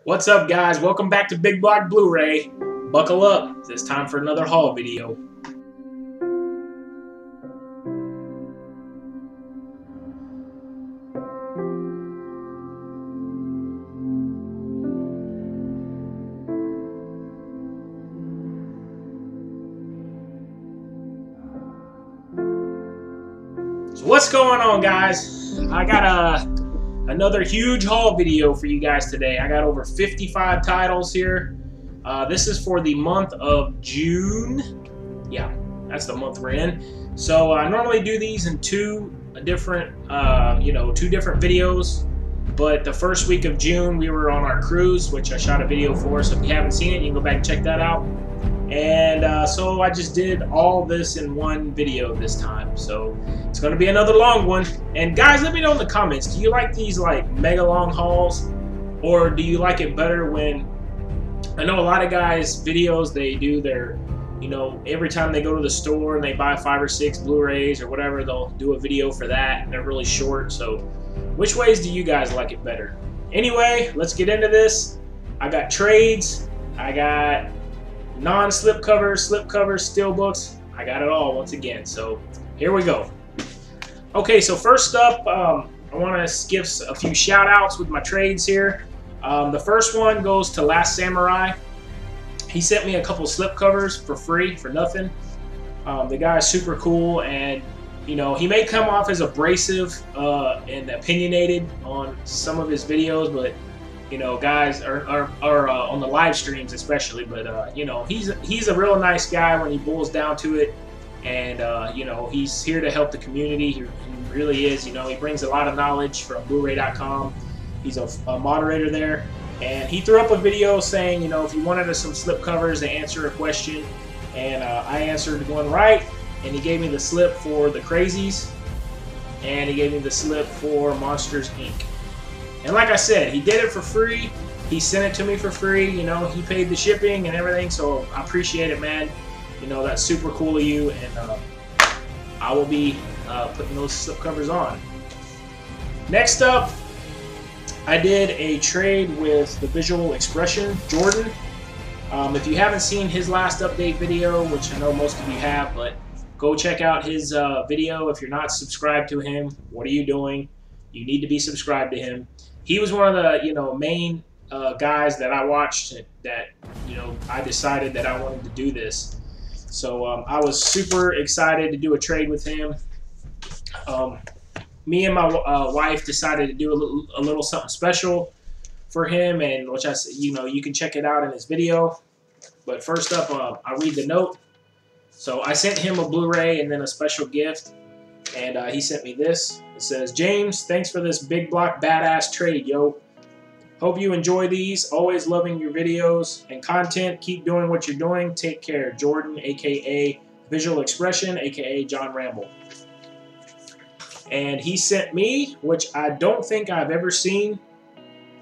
What's up, guys? Welcome back to Big Block Blu-Ray. Buckle up, it's time for another haul video. So what's going on, guys? I got another huge haul video for you guys today. I got over 55 titles here. This is for the month of June. Yeah, that's the month we're in. So I normally do these in two different videos. But the first week of June, we were on our cruise, which I shot a video for. So if you haven't seen it, you can go back and check that out. And so I just did all this in one video this time. So it's going to be another long one. And guys, let me know in the comments, do you like these like mega long hauls, or do you like it better when, I know a lot of guys videos, they do their, every time they go to the store and they buy 5 or 6 Blu-rays or whatever, they'll do a video for that, and they're really short. So which ways do you guys like it better? Anyway, let's get into this. I got trades, I got non-slipcovers, slipcovers, steelbooks. I got it all once again. So here we go. Okay, so first up, I want to give a few shout outs with my trades here. The first one goes to Last Samurai. He sent me a couple slipcovers for free, for nothing. The guy's super cool, and he may come off as abrasive and opinionated on some of his videos, but guys are on the live streams especially, but he's a real nice guy when he boils down to it, and he's here to help the community. He really is. He brings a lot of knowledge from Blu-ray.com. He's a moderator there, and he threw up a video saying, if you wanted some slipcovers to answer a question, and I answered one right, and he gave me the slip for The Crazies, and he gave me the slip for Monsters Inc. And like I said, he did it for free. He sent it to me for free. He paid the shipping and everything, so I appreciate it, man. That's super cool of you, and I will be putting those slipcovers on. Next up, I did a trade with the Visual Expression, Jordan. If you haven't seen his last update video, which I know most of you have, but go check out his video. If you're not subscribed to him, what are you doing? You need to be subscribed to him. He was one of the main guys that I watched that I decided that I wanted to do this. So I was super excited to do a trade with him. Me and my wife decided to do a little something special for him, and which you can check it out in his video. But first up, I'll read the note. So I sent him a Blu-ray and then a special gift, and he sent me this. It says, "James, thanks for this big block badass trade, yo. Hope you enjoy these. Always loving your videos and content. Keep doing what you're doing. Take care. Jordan, aka Visual Expression, aka John Ramble." And he sent me, which I don't think I've ever seen,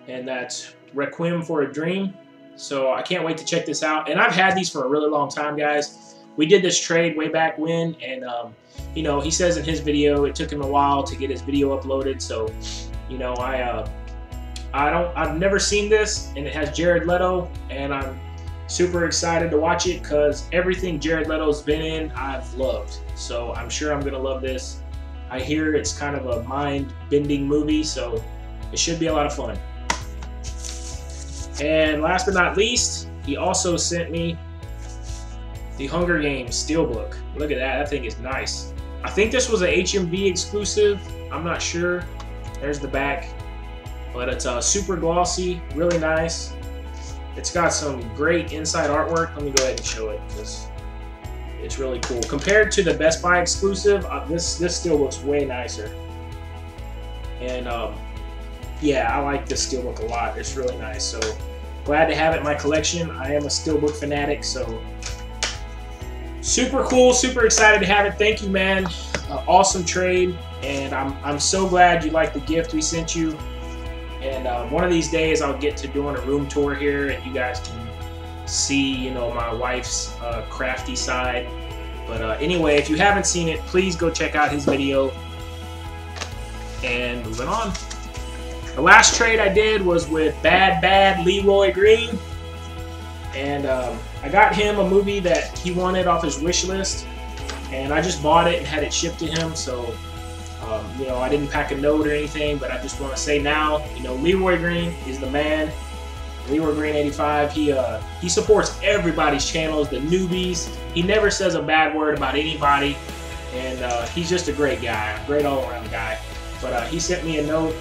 and that's Requiem for a Dream. So I can't wait to check this out. And I've had these for a really long time, guys. We did this trade way back when, and he says in his video it took him a while to get his video uploaded. So, I've never seen this, and it has Jared Leto, and I'm super excited to watch it because everything Jared Leto's been in, I've loved. So I'm sure I'm gonna love this. I hear it's kind of a mind-bending movie, so it should be a lot of fun. And last but not least, he also sent me the Hunger Games Steelbook. Look at that, that thing is nice. I think this was a HMV exclusive, I'm not sure. There's the back, but it's super glossy, really nice. It's got some great inside artwork. Let me go ahead and show it because it's really cool. Compared to the Best Buy exclusive, this still looks way nicer. And yeah, I like this Steelbook a lot. It's really nice. So glad to have it in my collection. I am a Steelbook fanatic, so super cool, super excited to have it. Thank you, man. Awesome trade, and I'm so glad you liked the gift we sent you. And one of these days I'll get to doing a room tour here, and you guys can see my wife's crafty side. But anyway, if you haven't seen it, please go check out his video. And moving on. The last trade I did was with Bad Leroy Green. And I got him a movie that he wanted off his wish list. And I just bought it and had it shipped to him. So, you know, I didn't pack a note or anything. But I just want to say now, you know, Leroy Green is the man. Leroy Green 85, he supports everybody's channels, the newbies. He never says a bad word about anybody. And he's just a great guy, a great all-around guy. But he sent me a note.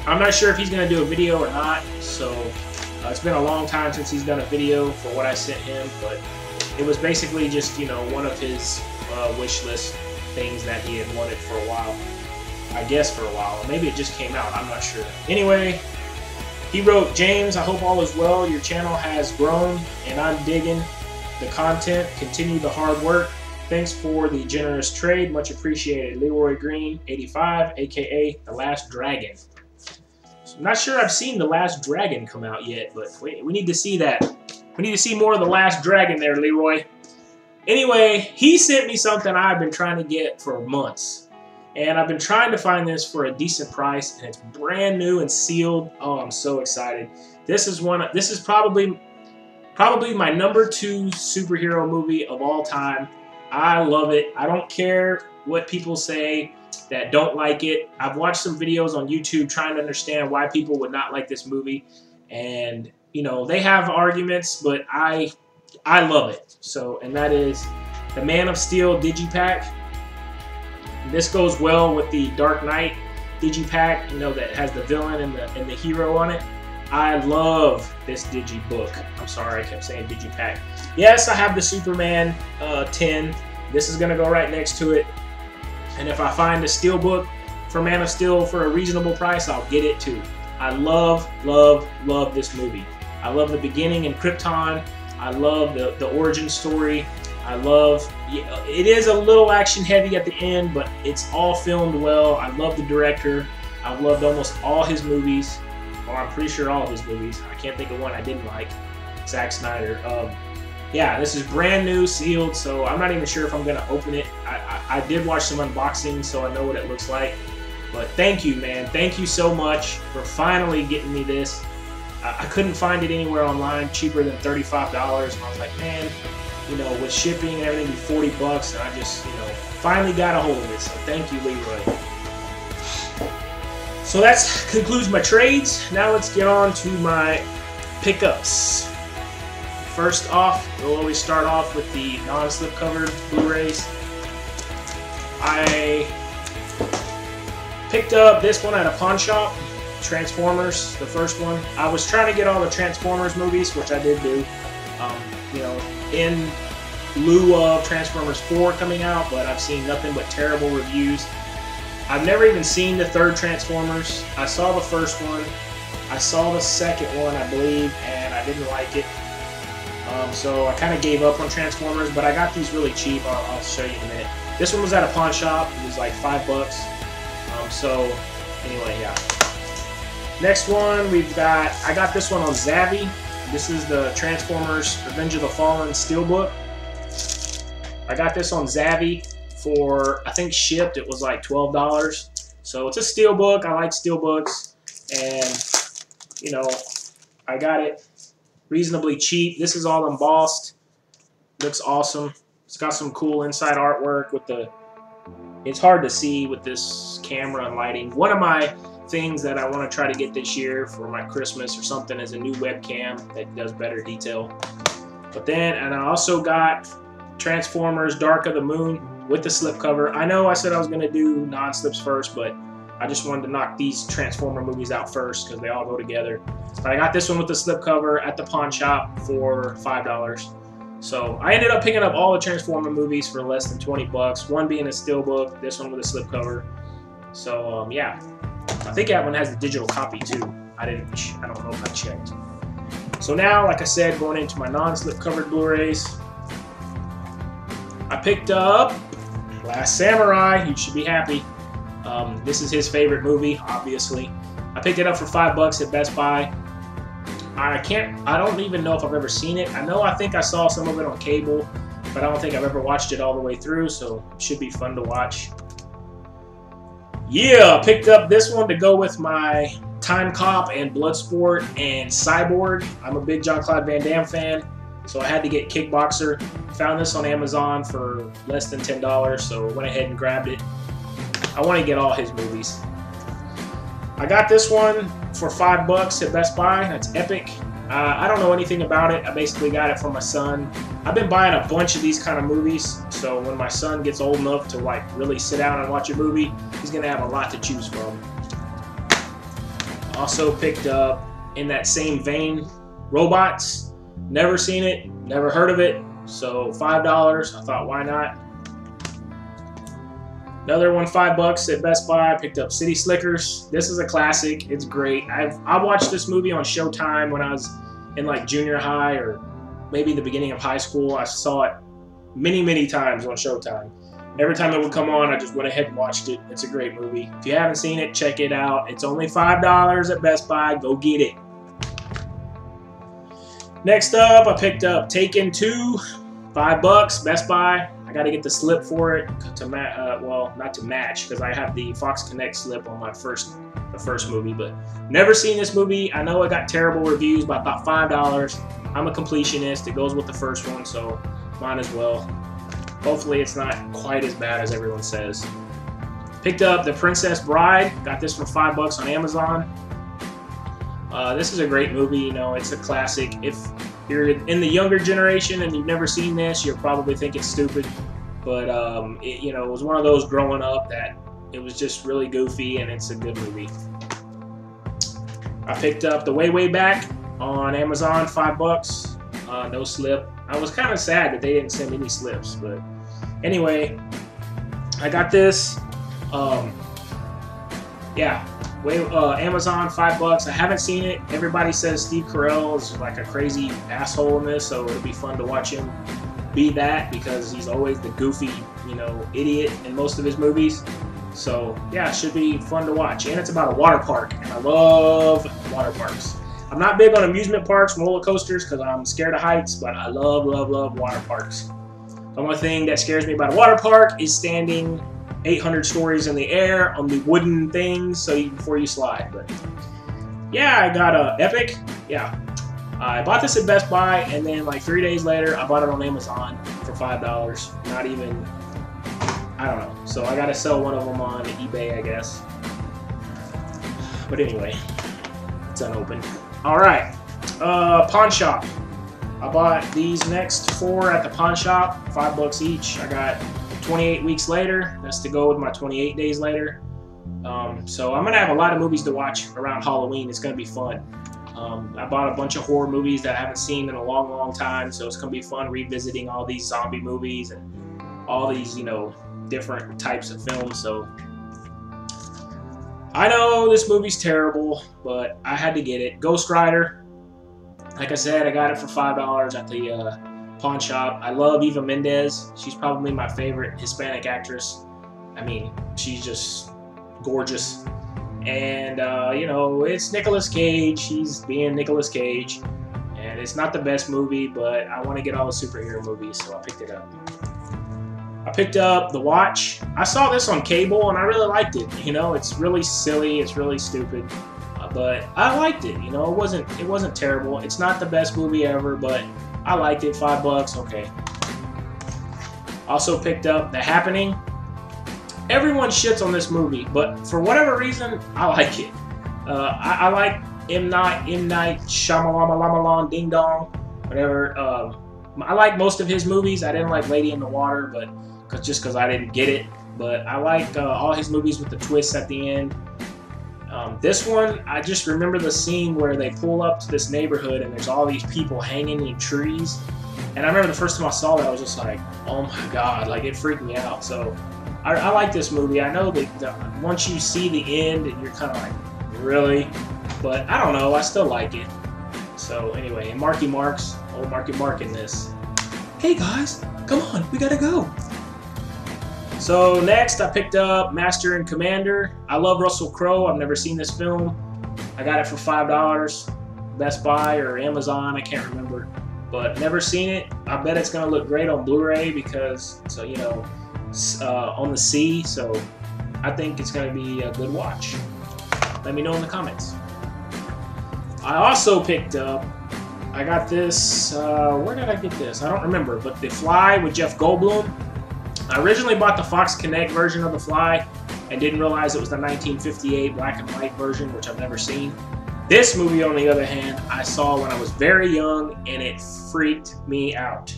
I'm not sure if he's going to do a video or not. So it's been a long time since he's done a video for what I sent him. But it was basically just, you know, one of his wish list things that he had wanted for a while. I guess for a while. Maybe it just came out. I'm not sure. Anyway, he wrote, "James, I hope all is well. Your channel has grown and I'm digging the content. Continue the hard work. Thanks for the generous trade. Much appreciated. Leroy Green 85, aka The Last Dragon." So I'm not sure I've seen The Last Dragon come out yet, but we need to see that. We need to see more of The Last Dragon there, Leroy. Anyway, he sent me something I've been trying to get for months. And I've been trying to find this for a decent price, and it's brand new and sealed. Oh, I'm so excited. This is probably my #2 superhero movie of all time. I love it. I don't care what people say that don't like it. I've watched some videos on YouTube trying to understand why people would not like this movie. And, you know, they have arguments, but I love it. So, and that is the Man of Steel Digipack. This goes well with the Dark Knight Digipack, you know, that has the villain and the hero on it. I love this Digibook. I'm sorry, I kept saying Digipack. Yes, I have the Superman 10. This is going to go right next to it. And if I find a Steelbook for Man of Steel for a reasonable price, I'll get it too. I love, love, love this movie. I love the beginning in Krypton. I love the origin story. I love, it is a little action heavy at the end, but it's all filmed well. I love the director. I've loved almost all his movies. Well, I'm pretty sure all of his movies. I can't think of one I didn't like. Zack Snyder. Yeah, this is brand new, sealed, so I'm not even sure if I'm going to open it. I did watch some unboxings, so I know what it looks like. But thank you, man. Thank you so much for finally getting me this. I couldn't find it anywhere online cheaper than $35, and I was like, man, you know, with shipping and everything, be 40 bucks, and I just, you know, finally got a hold of it. So thank you, Leroy. So that concludes my trades. Now let's get on to my pickups. First off, we'll always start off with the non-slip covered Blu-rays. I picked up this one at a pawn shop, Transformers, the first one. I was trying to get all the Transformers movies, which I did do, you know, in lieu of Transformers 4 coming out, but I've seen nothing but terrible reviews. I've never even seen the third Transformers. I saw the first one. I saw the second one, I believe, and I didn't like it. So I kind of gave up on Transformers, but I got these really cheap. I'll show you in a minute. This one was at a pawn shop. It was like $5. So anyway, yeah. Next one, I got this one on Zavvi. This is the Transformers Revenge of the Fallen Steelbook. I got this on Zavvi for, I think shipped, it was like $12. So it's a Steelbook. I like Steelbooks. And, you know, I got it reasonably cheap. This is all embossed. Looks awesome. It's got some cool inside artwork with the, it's hard to see with this camera and lighting. One of my things that I want to try to get this year for my Christmas or something is a new webcam that does better detail. But then, and I also got Transformers Dark of the Moon with the slipcover. I know I said I was going to do non-slips first, but I just wanted to knock these Transformer movies out first because they all go together. But I got this one with the slipcover at the pawn shop for $5. So I ended up picking up all the Transformer movies for less than 20 bucks. One being a steelbook, this one with a slipcover. So yeah, I think that one has the digital copy too. I don't know if I checked. So now, like I said, going into my non-slip covered Blu-rays, I picked up Last Samurai. You should be happy. This is his favorite movie, obviously. I picked it up for $5 at Best Buy. I don't even know if I've ever seen it. I think I saw some of it on cable, but I don't think I've ever watched it all the way through, so it should be fun to watch. Yeah, I picked up this one to go with my Time Cop and Bloodsport and Cyborg. I'm a big Jean-Claude Van Damme fan, so I had to get Kickboxer. Found this on Amazon for less than $10, so went ahead and grabbed it. I want to get all his movies. I got this one for $5 at Best Buy. That's epic. I don't know anything about it. I basically got it from my son. I've been buying a bunch of these kind of movies, so when my son gets old enough to like really sit down and watch a movie, he's gonna have a lot to choose from. Also picked up, in that same vein, Robots. Never seen it, never heard of it, so $5. I thought, why not? Another one, $5 at Best Buy. I picked up City Slickers. This is a classic. It's great. I watched this movie on Showtime when I was in like junior high or maybe the beginning of high school. I saw it many times on Showtime. Every time it would come on, I just went ahead and watched it. It's a great movie. If you haven't seen it, check it out. It's only $5 at Best Buy. Go get it. Next up, I picked up Taken 2, $5, Best Buy. I got to get the slip for it to well, not to match, because I have the Fox Connect slip on my first movie, but never seen this movie. I know it got terrible reviews, but I thought $5. I'm a completionist. It goes with the first one, so might as well. Hopefully it's not quite as bad as everyone says. Picked up The Princess Bride. Got this for $5 on Amazon. This is a great movie. You know, it's a classic. If you're in the younger generation and you've never seen this, you'll probably think it's stupid. But you know, it was one of those growing up that it was just really goofy, and it's a good movie. I picked up The Way Back on Amazon, $5. No slip. I was kind of sad that they didn't send any slips, but anyway, I got this. Yeah, Amazon, $5. I haven't seen it. Everybody says Steve Carell is like a crazy asshole in this, so it'll be fun to watch him be that, because he's always the goofy, you know, idiot in most of his movies. So yeah, it should be fun to watch. And it's about a water park, and I love water parks. I'm not big on amusement parks and roller coasters because I'm scared of heights, but I love water parks. The only thing that scares me about a water park is standing 800 stories in the air on the wooden things before you slide. But yeah, I got Epic. Yeah, I bought this at Best Buy, and then like 3 days later, I bought it on Amazon for $5. Not even, I don't know. So I got to sell one of them on eBay, I guess. But anyway, it's unopened. All right, pawn shop. I bought these next 4 at the pawn shop, $5 each. I got 28 weeks later. That's to go with my 28 days later. So I'm gonna have a lot of movies to watch around Halloween. It's gonna be fun. I bought a bunch of horror movies that I haven't seen in a long time. So it's gonna be fun revisiting all these zombie movies and all these, you know, different types of films. So I know this movie's terrible, but I had to get it. Ghost Rider. Like I said, I got it for $5 at the pawn shop. I love Eva Mendes. She's probably my favorite Hispanic actress. I mean, she's just gorgeous. And, you know, it's Nicolas Cage. He's being Nicolas Cage. And it's not the best movie, but I want to get all the superhero movies, so I picked it up. I picked up The Watch. I saw this on cable, and I really liked it. You know, it's really silly. It's really stupid. But I liked it. You know, it wasn't terrible. It's not the best movie ever, but I liked it. $5, okay. Also picked up The Happening. Everyone shits on this movie, but for whatever reason, I like it. I like M. Night Shyamalan Ding Dong, whatever. I like most of his movies. I didn't like Lady in the Water, but just because I didn't get it. But I like all his movies with the twists at the end. This one, I just remember the scene where they pull up to this neighborhood and there's all these people hanging in trees. And I remember the first time I saw that, I was just like, oh my God, like it freaked me out. So I like this movie. I know that once you see the end, you're kind of like, really? But I don't know, I still like it. So anyway, and Marky Mark's, old Marky Mark in this. Hey guys, come on, we gotta go. So next, I picked up Master and Commander. I love Russell Crowe. I've never seen this film. I got it for $5, Best Buy or Amazon, I can't remember. But never seen it. I bet it's gonna look great on Blu-ray because, so you know, on the sea. So I think it's going to be a good watch. Let me know in the comments. I also picked up, I got this, where did I get this? I don't remember, but The Fly with Jeff Goldblum. I originally bought the Fox Connect version of The Fly and didn't realize it was the 1958 black and white version, which I've never seen. This movie, on the other hand, I saw when I was very young, and it freaked me out.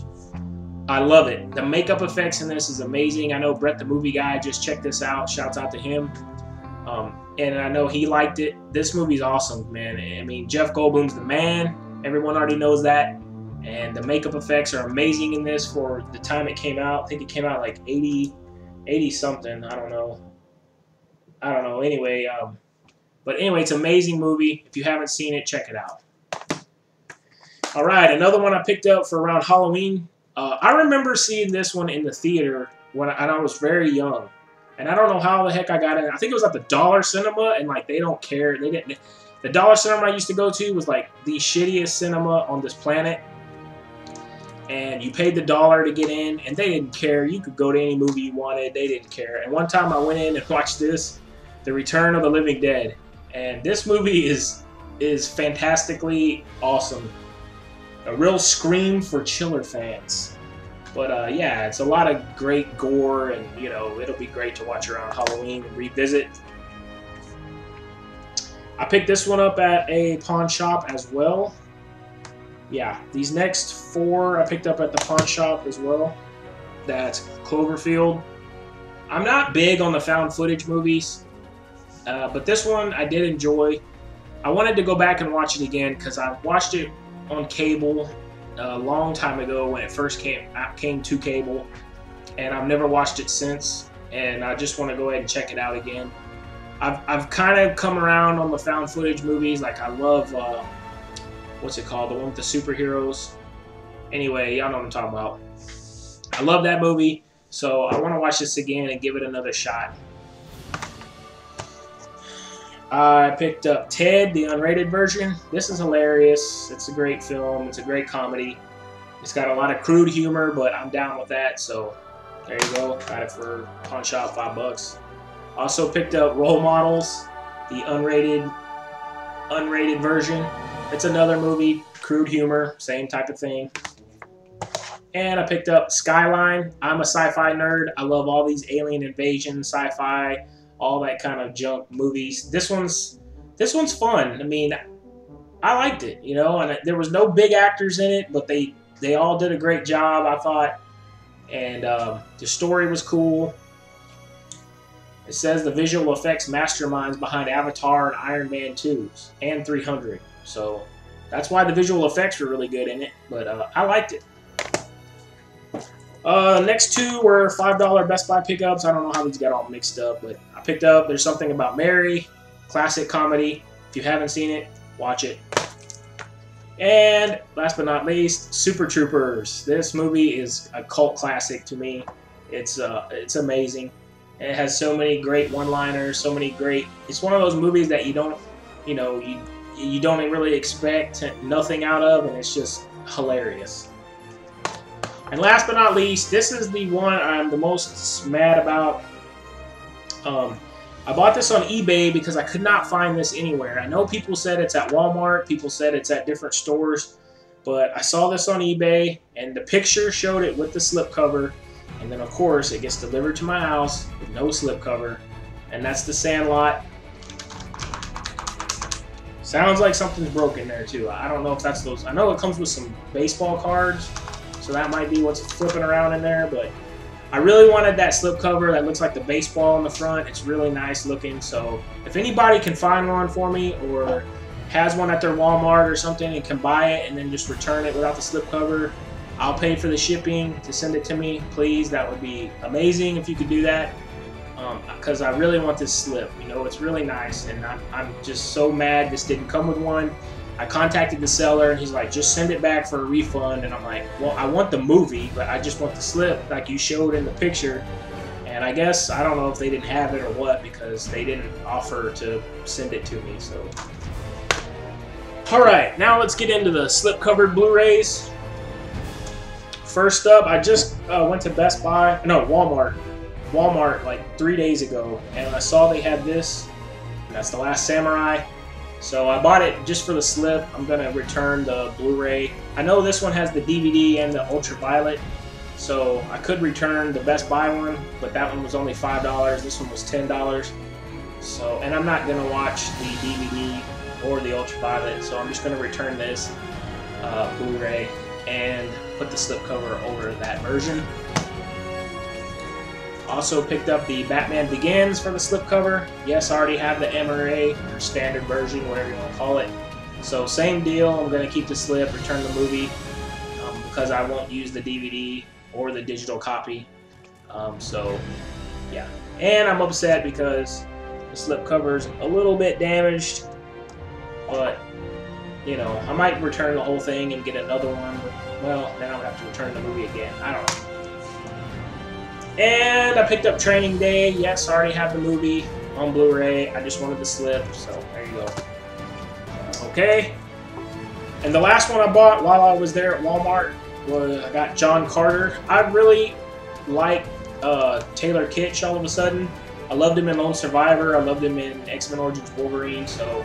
I love it. The makeup effects in this is amazing. I know Brett the Movie Guy just checked this out. Shouts out to him. And I know he liked it. This movie's awesome, man. I mean, Jeff Goldblum's the man. Everyone already knows that. And the makeup effects are amazing in this for the time it came out. I think it came out like 80 something. I don't know. Anyway, but anyway, it's an amazing movie. If you haven't seen it, check it out. All right, another one I picked up for around Halloween. I remember seeing this one in the theater when I was very young. And I don't know how the heck I got in. I think it was at the Dollar Cinema, and like they don't care. They didn't. The Dollar Cinema I used to go to was like the shittiest cinema on this planet. And you paid the $1 to get in, and they didn't care. You could go to any movie you wanted. They didn't care. And one time I went in and watched this, The Return of the Living Dead. And this movie is fantastically awesome. A real scream for chiller fans. But yeah, it's a lot of great gore, and you know, it'll be great to watch around Halloween and revisit. I picked this one up at a pawn shop as well. Yeah, these next 4 I picked up at the pawn shop as well. That's Cloverfield. I'm not big on the found footage movies, but this one I did enjoy. I wanted to go back and watch it again because I watched it on cable a long time ago when it first came to cable, and I've never watched it since, and I just want to go ahead and check it out again. I've kind of come around on the found footage movies. Like I love what's it called, the one with the superheroes. Anyway, y'all know what I'm talking about. I love that movie, so I want to watch this again and give it another shot. I picked up Ted, the unrated version. This is hilarious. It's a great film. It's a great comedy. It's got a lot of crude humor, but I'm down with that. So there you go. Got it for pawn shop, $5. Also picked up Role Models, the unrated version. It's another movie, crude humor, same type of thing. And I picked up SKYLINE. I'm a sci-fi nerd. I love all these alien invasion, sci-fi, all that kind of junk movies. This one's fun. I mean, I liked it, you know, and there was no big actors in it, but they all did a great job, I thought. And the story was cool. It says the visual effects masterminds behind Avatar and Iron Man 2s and 300. So that's why the visual effects were really good in it, but I liked it. Next 2 were $5 Best Buy pickups. I don't know how these got all mixed up, but I picked up There's Something About Mary, classic comedy. If you haven't seen it, watch it. And last but not least, Super Troopers. This movie is a cult classic to me. It's amazing. And it has so many great one-liners, so many great. It's one of those movies that you don't, you know, you don't really expect nothing out of, and it's just hilarious. And last but not least, this is the one I'm the most mad about. I bought this on eBay because I could not find this anywhere. I know people said it's at Walmart, people said it's at different stores, but I saw this on eBay, and the picture showed it with the slipcover, and then of course it gets delivered to my house with no slipcover, and that's The Sandlot. Sounds like something's broken there too. I don't know if that's those. I know it comes with some baseball cards, so that might be what's flipping around in there, but I really wanted that slipcover that looks like the baseball on the front. It's really nice looking, so if anybody can find one for me or has one at their Walmart or something and can buy it and then just return it without the slipcover, I'll pay for the shipping to send it to me, please. That would be amazing if you could do that, because I really want this slip. You know, it's really nice, and I'm just so mad this didn't come with one. I contacted the seller, and he's like, just send it back for a refund. And I'm like, well, I want the movie, but I just want the slip like you showed in the picture. And I guess, I don't know if they didn't have it or what, because they didn't offer to send it to me. So, all right, now let's get into the slip-covered Blu-rays. First up, I just went to Walmart. Walmart like 3 days ago, and I saw they had this. That's The Last Samurai. So I bought it just for the slip. I'm gonna return the Blu-ray. I know this one has the DVD and the ultraviolet, so I could return the Best Buy one, but that one was only $5. This one was $10. So, and I'm not gonna watch the DVD or the ultraviolet, so I'm just gonna return this Blu-ray and put the slipcover over that version. Also picked up the Batman Begins for the slipcover. Yes, I already have the MRA, or standard version, whatever you want to call it. So same deal, I'm going to keep the slip, return the movie, because I won't use the DVD or the digital copy. So, yeah. And I'm upset because the slipcover's a little bit damaged, but, you know, I might return the whole thing and get another one. Well, then I'll have to return the movie again. I don't know. And I picked up Training Day. Yes, I already have the movie on Blu-ray. I just wanted the slip, so there you go. Okay. And the last one I bought while I was there at Walmart was, I got John Carter. I really like Taylor Kitsch all of a sudden. I loved him in Lone Survivor. I loved him in X-Men Origins Wolverine, so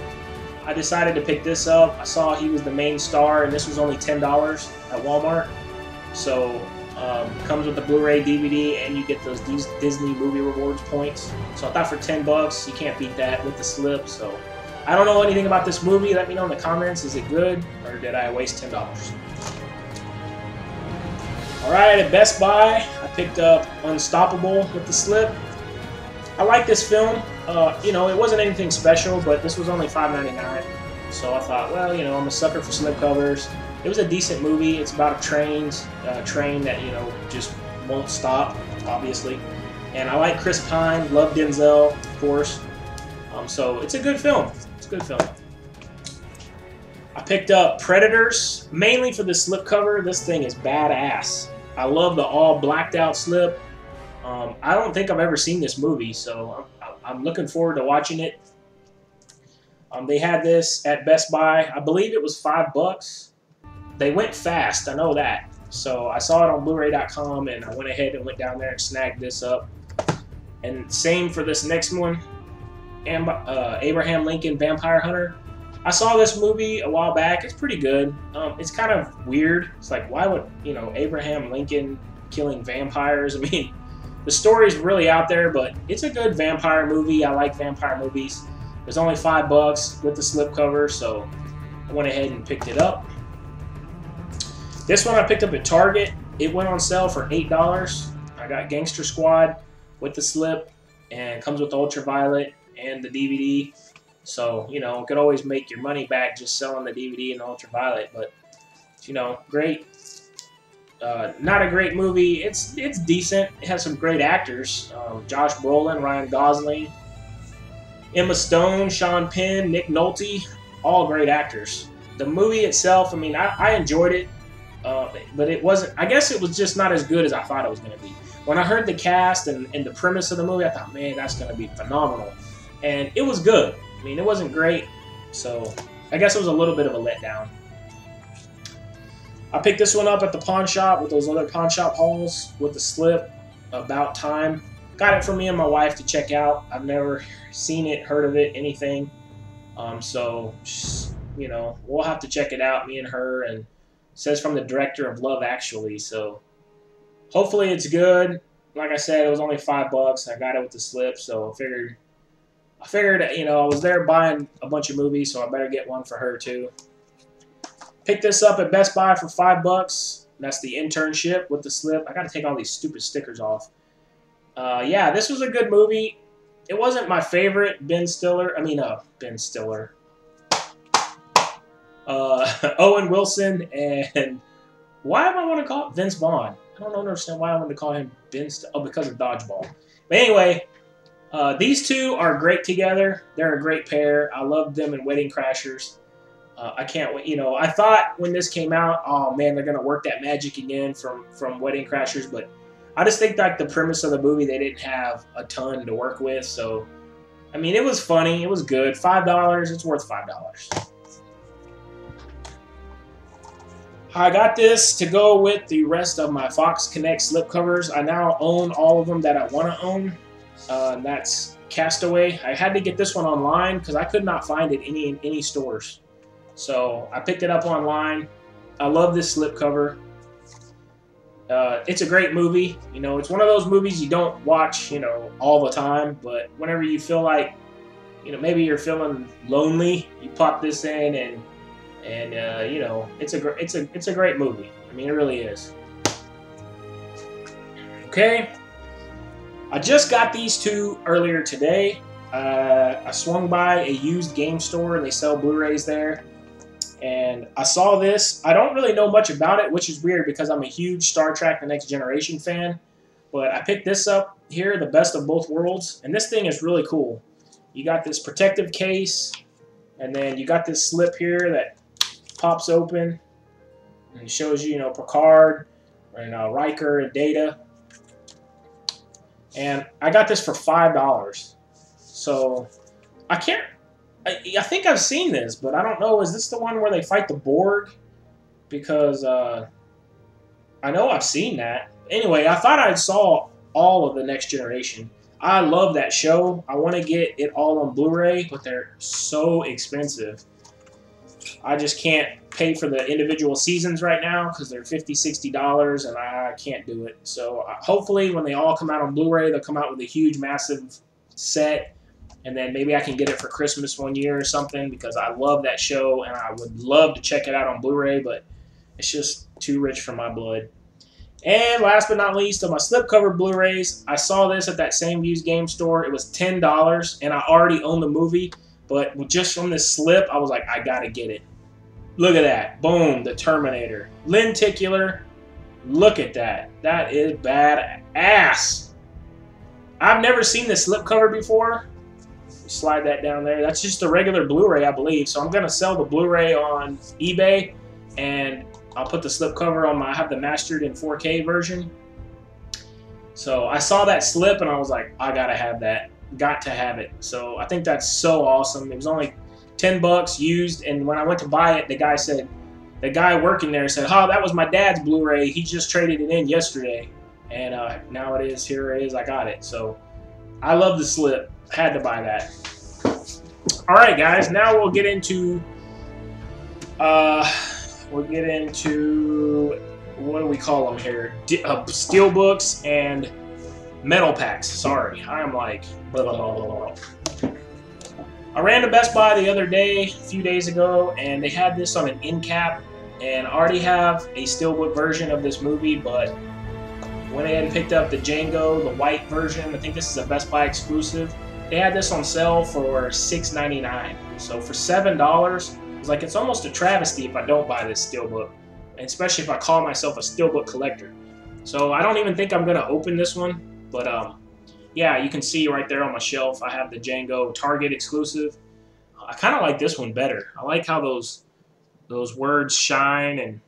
I decided to pick this up. I saw he was the main star, and this was only $10 at Walmart. So comes with the Blu-ray, DVD, and you get those Disney Movie Rewards points. So I thought for $10, you can't beat that with the slip. So I don't know anything about this movie. Let me know in the comments. Is it good, or did I waste $10? Alright, at Best Buy, I picked up Unstoppable with the slip. I like this film. You know, it wasn't anything special, but this was only $5.99. So I thought, well, you know, I'm a sucker for slipcovers. It was a decent movie. It's about a train that, you know, just won't stop, obviously. And I like Chris Pine, love Denzel, of course. So it's a good film. It's a good film. I picked up Predators, mainly for the slipcover. This thing is badass. I love the all blacked out slip. I don't think I've ever seen this movie, so I'm looking forward to watching it. They had this at Best Buy. I believe it was $5. They went fast, I know that. So I saw it on Blu-ray.com, and I went ahead and went down there and snagged this up. And same for this next one, Abraham Lincoln Vampire Hunter. I saw this movie a while back. It's pretty good. It's kind of weird. It's like, why would, you know, Abraham Lincoln killing vampires? I mean, the story's really out there, but it's a good vampire movie. I like vampire movies. It was only $5 with the slipcover, so I went ahead and picked it up. This one I picked up at Target. It went on sale for $8. I got Gangster Squad with the slip, and it comes with the ultraviolet and the DVD. So, you know, you could always make your money back just selling the DVD and the ultraviolet, but, you know, great. Not a great movie. It's decent. It has some great actors. Josh Brolin, Ryan Gosling, Emma Stone, Sean Penn, Nick Nolte, all great actors. The movie itself, I mean, I enjoyed it. But it wasn't, I guess it was just not as good as I thought it was going to be. When I heard the cast and the premise of the movie, I thought, man, that's going to be phenomenal. And it was good. I mean, it wasn't great, so I guess it was a little bit of a letdown. I picked this one up at the pawn shop with those other pawn shop hauls with the slip, About Time. Got it for me and my wife to check out. I've never seen it, heard of it, anything. So, you know, we'll have to check it out, me and her, and says from the director of Love Actually, so hopefully it's good. Like I said, it was only $5. I got it with the slip, so I figured, you know, I was there buying a bunch of movies, so I better get one for her too. Picked this up at Best Buy for $5. That's the Internship with the slip. I got to take all these stupid stickers off. Yeah, this was a good movie. It wasn't my favorite Ben Stiller. Owen Wilson, and why do I want to call it Vince Vaughn? I don't understand why I want to call him Ben Stiller. Oh, because of Dodgeball. But anyway, these two are great together. They're a great pair. I loved them in Wedding Crashers. I can't wait. You know, I thought when this came out, oh man, they're gonna work that magic again from Wedding Crashers. But I just think like the premise of the movie, they didn't have a ton to work with. So, I mean, it was funny. It was good. $5. It's worth $5. I got this to go with the rest of my Fox Connect slipcovers. I now own all of them that I want to own. And that's Castaway. I had to get this one online because I could not find it in any stores. So I picked it up online. I love this slipcover. It's a great movie. You know, it's one of those movies you don't watch, you know, all the time. But whenever you feel like, you know, maybe you're feeling lonely, you pop this in and you know, it's a great movie. I mean, it really is. Okay, I just got these two earlier today. I swung by a used game store. They sell Blu-rays there, and I saw this. I don't really know much about it, which is weird because I'm a huge Star Trek: The Next Generation fan. But I picked this up here, the Best of Both Worlds, and this thing is really cool. You got this protective case, and then you got this slip here that pops open and shows you, you know, Picard and Riker and Data. And I got this for $5. So I think I've seen this, but I don't know. Is this the one where they fight the Borg? Because I know I've seen that. Anyway, I thought I saw all of The Next Generation. I love that show. I want to get it all on Blu-ray, but they're so expensive. I just can't pay for the individual seasons right now because they're $50, $60, and I can't do it. So hopefully when they all come out on Blu-ray, they'll come out with a huge, massive set, and then maybe I can get it for Christmas one year or something because I love that show, and I would love to check it out on Blu-ray, but it's just too rich for my blood. And last but not least, of my slipcover Blu-rays, I saw this at that same used game store. It was $10, and I already own the movie. But just from this slip, I was like, I gotta get it. Look at that. Boom, the Terminator. Lenticular. Look at that. That is badass. I've never seen this slipcover before. Slide that down there. That's just a regular Blu-ray, I believe. So I'm gonna sell the Blu-ray on eBay, and I'll put the slipcover on I have the mastered in 4K version. So I saw that slip, and I was like, I gotta have that. Got to have it. So I think that's so awesome. It was only $10 used, and when I went to buy it, the guy working there said, "Oh, that was my dad's Blu-ray. He just traded it in yesterday, and now it is. Here it is. I got it." So I love the slip. Had to buy that. All right, guys. Now we'll get into what do we call them here? Steel books and metal packs. Sorry, I'm like blah, blah, blah, blah, blah. I ran to Best Buy the other day, a few days ago, and they had this on an end cap, and I already have a steelbook version of this movie, but went ahead and picked up the Django, the white version. I think this is a Best Buy exclusive. They had this on sale for $6.99. So for $7, it's like it's almost a travesty if I don't buy this steelbook, and especially if I call myself a steelbook collector. So I don't even think I'm gonna open this one. But yeah, you can see right there on my shelf, I have the Django Target exclusive. I kind of like this one better. I like how those words shine and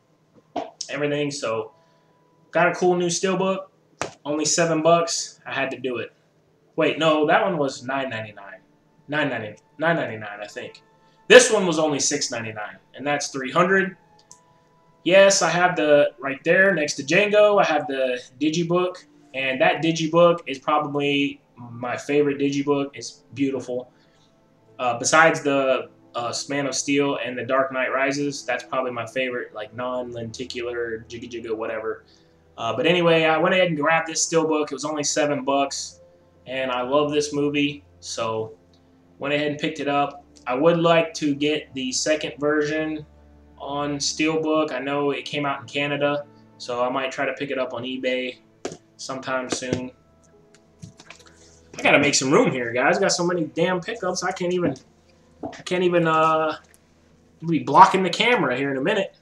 everything. So got a cool new steelbook, only $7. I had to do it. Wait, no, that one was $9.99. $9.99, I think. This one was only $6.99, and that's $300. Yes, I have the right there next to Django. I have the Digibook. And that Digibook is probably my favorite Digibook. It's beautiful. Besides the Man of Steel and the Dark Knight Rises, that's probably my favorite, like non-lenticular, jigga whatever. But anyway, I went ahead and grabbed this steelbook. It was only $7, and I love this movie, so went ahead and picked it up. I would like to get the second version on steelbook. I know it came out in Canada, so I might try to pick it up on eBay sometime soon. I gotta make some room here, guys. Got so many damn pickups. I can't even be blocking the camera here in a minute.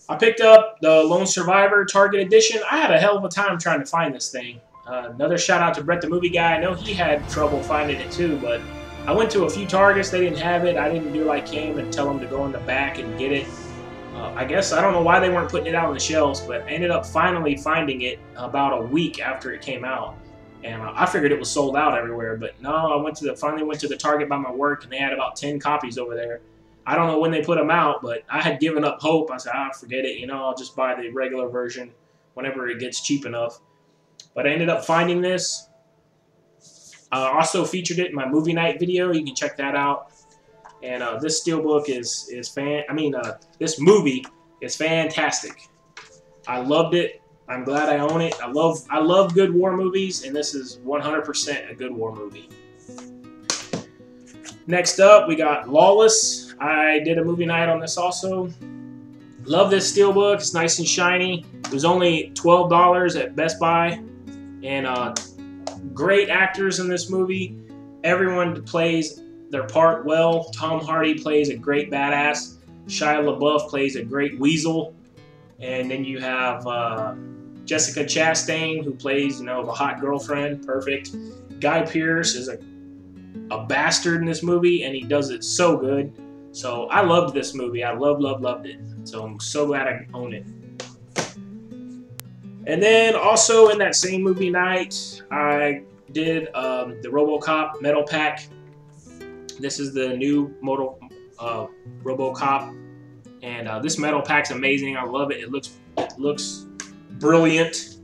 I picked up the Lone Survivor Target Edition. I had a hell of a time trying to find this thing. Another shout out to Brett the Movie Guy. I know he had trouble finding it too, but I went to a few Targets. They didn't have it. I didn't do like him and tell them to go in the back and get it. I guess I don't know why they weren't putting it out on the shelves, but I ended up finally finding it about a week after it came out, and I figured it was sold out everywhere. But no, I finally went to the Target by my work, and they had about 10 copies over there. I don't know when they put them out, but I had given up hope. I said, forget it. You know, I'll just buy the regular version whenever it gets cheap enough. But I ended up finding this. Also featured it in my movie night video. You can check that out. And this steelbook this movie is fantastic. I loved it. I'm glad I own it. I love good war movies, and this is 100% a good war movie. Next up, we got Lawless. I did a movie night on this also. Love this steelbook. It's nice and shiny. It was only $12 at Best Buy. And great actors in this movie. Everyone plays their part well. Tom Hardy plays a great badass. Shia LaBeouf plays a great weasel. And then you have Jessica Chastain, who plays, you know, the hot girlfriend. Perfect. Guy Pearce is a bastard in this movie, and he does it so good. So I loved this movie. I loved it. So I'm so glad I own it. And then also in that same movie night, I did the RoboCop metal pack. This is the new RoboCop, and this metal pack's amazing. I love it. It looks brilliant.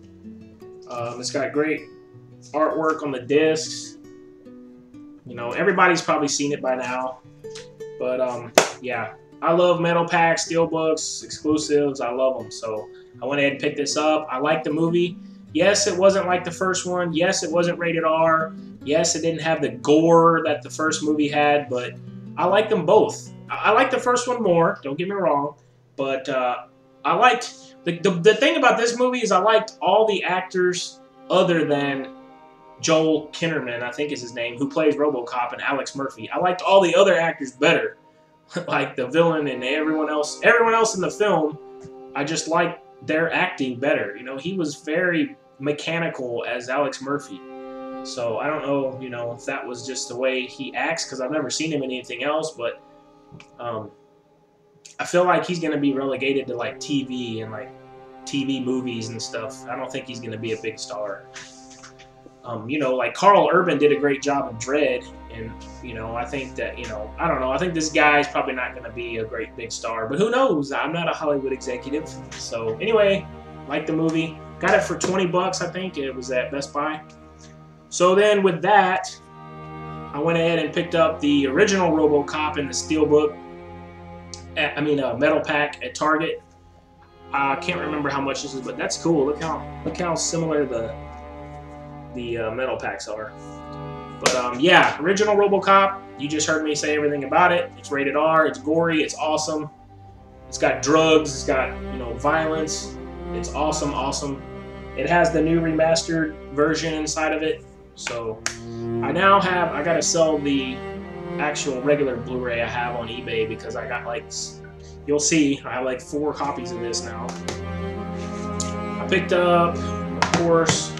It's got great artwork on the discs. You know, everybody's probably seen it by now, but yeah, I love metal packs, steelbooks, exclusives. I love them, so I went ahead and picked this up. I like the movie. Yes, it wasn't like the first one. Yes, it wasn't rated R. Yes, it didn't have the gore that the first movie had, but I like them both. I like the first one more, don't get me wrong, but I liked, the thing about this movie is I liked all the actors other than Joel Kinnaman, I think is his name, who plays RoboCop, and Alex Murphy. I liked all the other actors better, like the villain and everyone else in the film. I just liked their acting better. You know, he was very mechanical as Alex Murphy. So I don't know, you know, if that was just the way he acts, because I've never seen him in anything else, but I feel like he's going to be relegated to like TV and like TV movies and stuff. I don't think he's going to be a big star. You know, like Carl Urban did a great job in Dredd, and, you know, I think that, you know, I don't know, I think this guy's probably not going to be a great big star, but who knows? I'm not a Hollywood executive. So anyway, like the movie. Got it for 20 bucks, I think. It was at Best Buy. So then with that, I went ahead and picked up the original RoboCop in the steelbook, metal pack at Target. I can't remember how much this is, but that's cool. Look how similar the metal packs are. But yeah, original RoboCop. You just heard me say everything about it. It's rated R. It's gory. It's awesome. It's got drugs. It's got, you know, violence. It's awesome, awesome. It has the new remastered version inside of it. So I gotta sell the actual regular Blu-ray I have on eBay, because I got like, you'll see, I have like 4 copies of this now. I picked up, of course,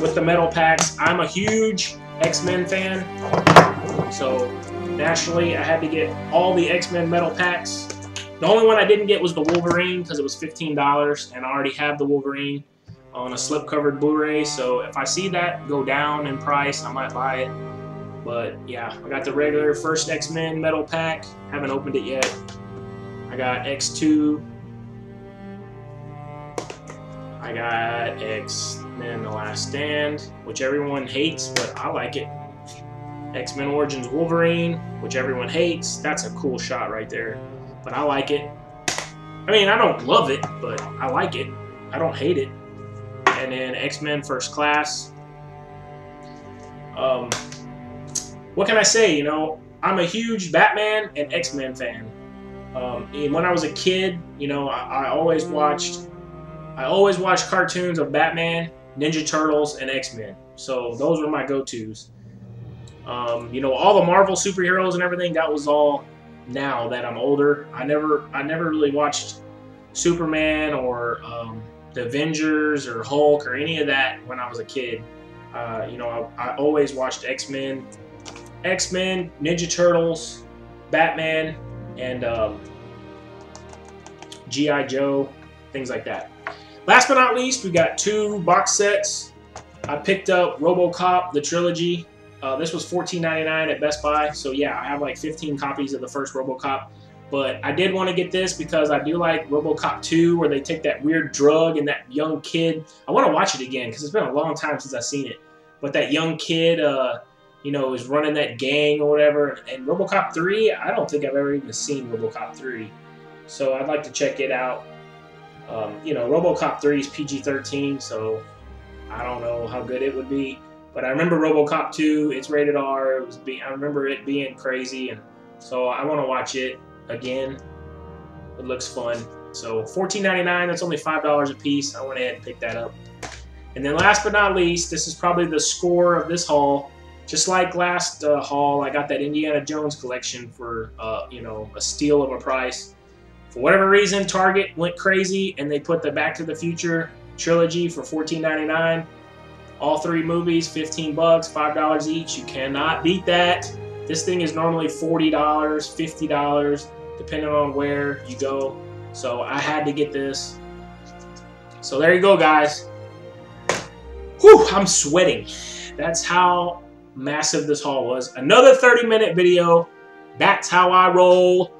with the metal packs. I'm a huge X-Men fan, so naturally I had to get all the X-Men metal packs. The only one I didn't get was the Wolverine, because it was $15, and I already have the Wolverine on a slip-covered Blu-ray, so if I see that go down in price, I might buy it. But yeah, I got the regular first X-Men metal pack. Haven't opened it yet. I got X2. I got X-Men The Last Stand, which everyone hates, but I like it. X-Men Origins Wolverine, which everyone hates. That's a cool shot right there, but I like it. I mean, I don't love it, but I like it. I don't hate it. And then X-Men First Class. What can I say? You know, I'm a huge Batman and X-Men fan. And when I was a kid, you know, I always watched cartoons of Batman, Ninja Turtles, and X-Men. So those were my go-tos. You know, all the Marvel superheroes and everything, that was all now that I'm older. I never really watched Superman or the Avengers or Hulk or any of that when I was a kid. You know, I always watched X-Men, Ninja Turtles, Batman, and G.I. Joe, things like that. Last but not least, we got 2 box sets. I picked up RoboCop, the trilogy. This was $14.99 at Best Buy. So yeah, I have like 15 copies of the first RoboCop. But I did want to get this because I do like RoboCop 2, where they take that weird drug and that young kid. I want to watch it again because it's been a long time since I've seen it. But that young kid, you know, is running that gang or whatever. And RoboCop 3, I don't think I've ever even seen RoboCop 3. So I'd like to check it out. You know, RoboCop 3 is PG-13, so I don't know how good it would be. But I remember RoboCop 2, it's rated R. I remember it being crazy, and so I want to watch it again. It looks fun. So $14.99, that's only $5 a piece. I went ahead and picked that up. And then last but not least, this is probably the score of this haul. Just like last haul, I got that Indiana Jones collection for, you know, a steal of a price. For whatever reason, Target went crazy and they put the Back to the Future trilogy for $14.99. All 3 movies, 15 bucks, $5 each. You cannot beat that. This thing is normally $40, $50, depending on where you go. So I had to get this. So there you go, guys. Whew, I'm sweating. That's how massive this haul was. Another 30-minute video. That's how I roll.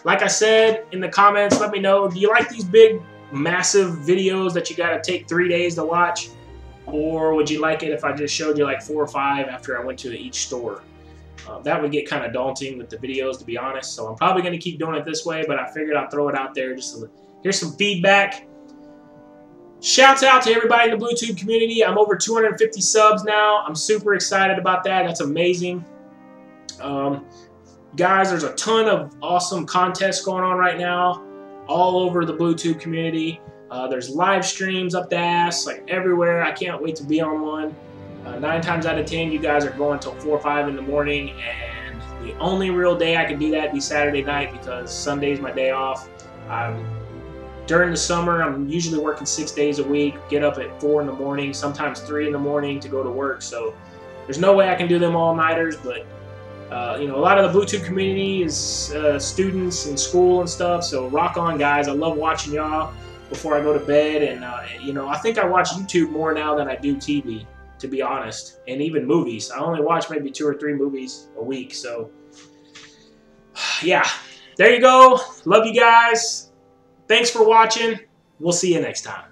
Like I said in the comments, let me know, do you like these big, massive videos that you gotta take 3 days to watch? Or would you like it if I just showed you like 4 or 5 after I went to each store? That would get kind of daunting with the videos, to be honest. So I'm probably going to keep doing it this way, but I figured I'll throw it out there just to here's some feedback. Shouts out to everybody in the BlueTube community. I'm over 250 subs now. I'm super excited about that. That's amazing. Guys, there's a ton of awesome contests going on right now all over the BlueTube community. There's live streams up the ass, like everywhere. I can't wait to be on one. 9 times out of 10, you guys are going till 4 or 5 in the morning, and the only real day I can do that would be Saturday night because Sunday's my day off. During the summer, I'm usually working 6 days a week, get up at 4 in the morning, sometimes 3 in the morning to go to work. So there's no way I can do them all-nighters, but you know, a lot of the BlueTube community is students in school and stuff, so rock on, guys. I love watching y'all before I go to bed, and you know, I think I watch YouTube more now than I do TV, to be honest, and even movies. I only watch maybe 2 or 3 movies a week, so yeah, there you go. Love you guys. Thanks for watching. We'll see you next time.